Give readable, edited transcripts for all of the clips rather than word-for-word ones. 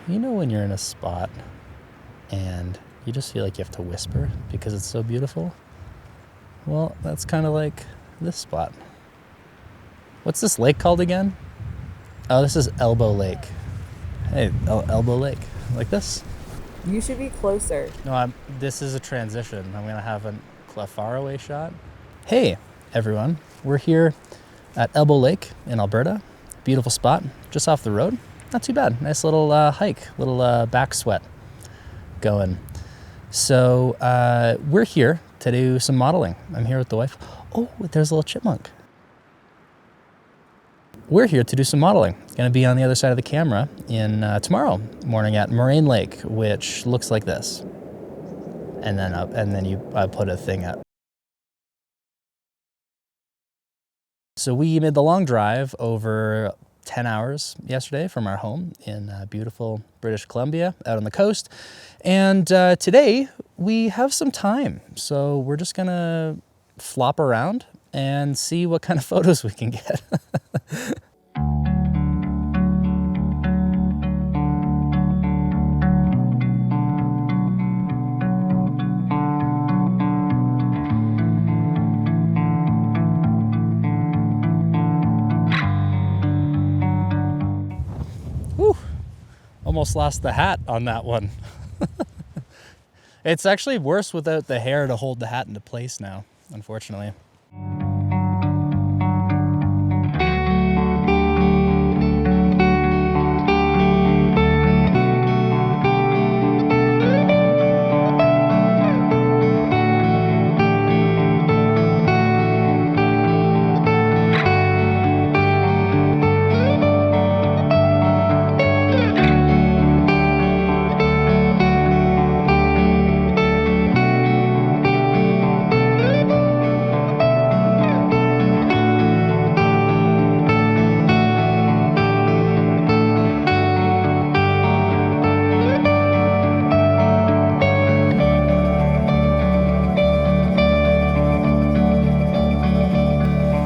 You know when you're in a spot and you just feel like you have to whisper because it's so beautiful? Well, that's kind of like this spot. What's this lake called again? Oh, this is Elbow Lake. Hey, Elbow Lake. Like this? You should be closer. No, this is a transition. I'm going to have a faraway shot. Hey, everyone. We're here at Elbow Lake in Alberta. Beautiful spot, just off the road. Not too bad. Nice little hike, little back sweat going. So we're here to do some modeling. I'm here with the wife. Oh, there's a little chipmunk. We're here to do some modeling. Going to be on the other side of the camera in tomorrow morning at Moraine Lake, which looks like this. And then I put a thing up. So we made the long drive over 10 hours yesterday from our home in beautiful British Columbia out on the coast. And today we have some time. So we're just gonna flop around and see what kind of photos we can get. Almost lost the hat on that one. It's actually worse without the hair to hold the hat into place now, unfortunately.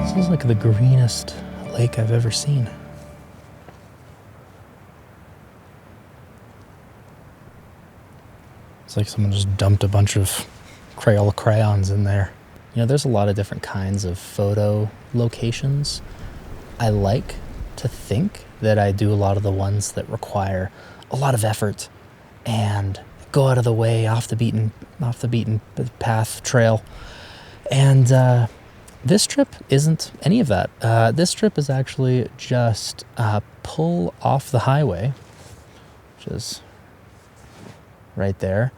This is like the greenest lake I've ever seen. It's like someone just dumped a bunch of Crayola crayons in there. You know, there's a lot of different kinds of photo locations. I like to think that I do a lot of the ones that require a lot of effort and go out of the way, off the beaten path trail. And this trip isn't any of that. This trip is actually just pull off the highway, which is right there.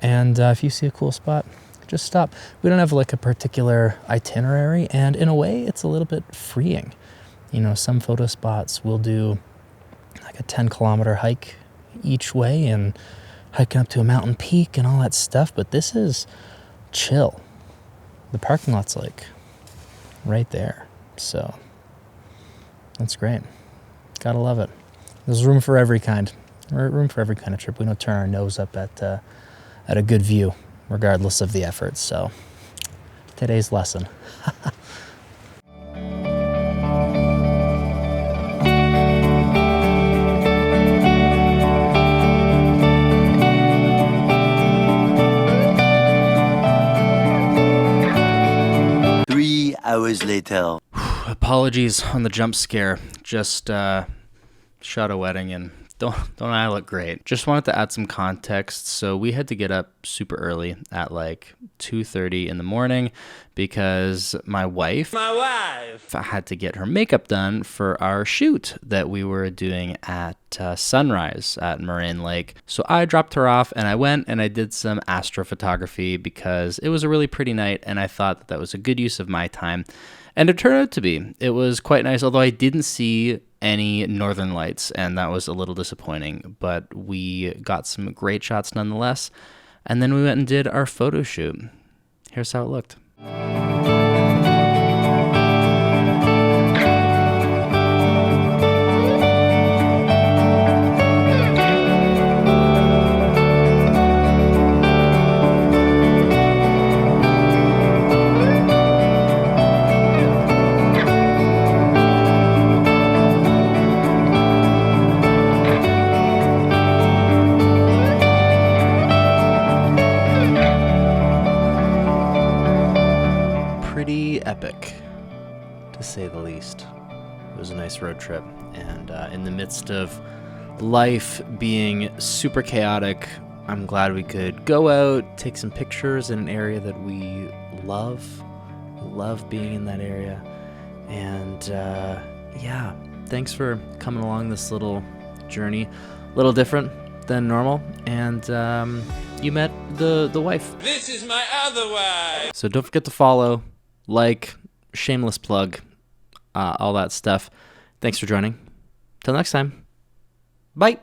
And if you see a cool spot, just stop. We don't have like a particular itinerary, and in a way, it's a little bit freeing. You know, some photo spots will do like a 10-kilometer hike each way and hiking up to a mountain peak and all that stuff, but this is chill. The parking lot's like right there, so that's great. Gotta love it. There's room for every kind. Room for every kind of trip. We don't turn our nose up at a good view, regardless of the effort. So today's lesson. Hours later. Apologies on the jump scare. Just shot a wedding and don't I look great. Just wanted to add some context. So we had to get up super early at like 2:30 in the morning because my wife had to get her makeup done for our shoot that we were doing at sunrise at Moraine Lake. So I dropped her off and I went and I did some astrophotography because it was a really pretty night and I thought that was a good use of my time. And it turned out to be. It was quite nice, although I didn't see any northern lights, and that was a little disappointing. But we got some great shots nonetheless. And then we went and did our photo shoot. Here's how it looked. least. It was a nice road trip, and in the midst of life being super chaotic, I'm glad we could go out, take some pictures in an area that we love. Love being in that area. And yeah, thanks for coming along this little journey. A little different than normal. And you met the wife. This is my other wife. So don't forget to follow, like, shameless plug, all that stuff. Thanks for joining. Till next time. Bye.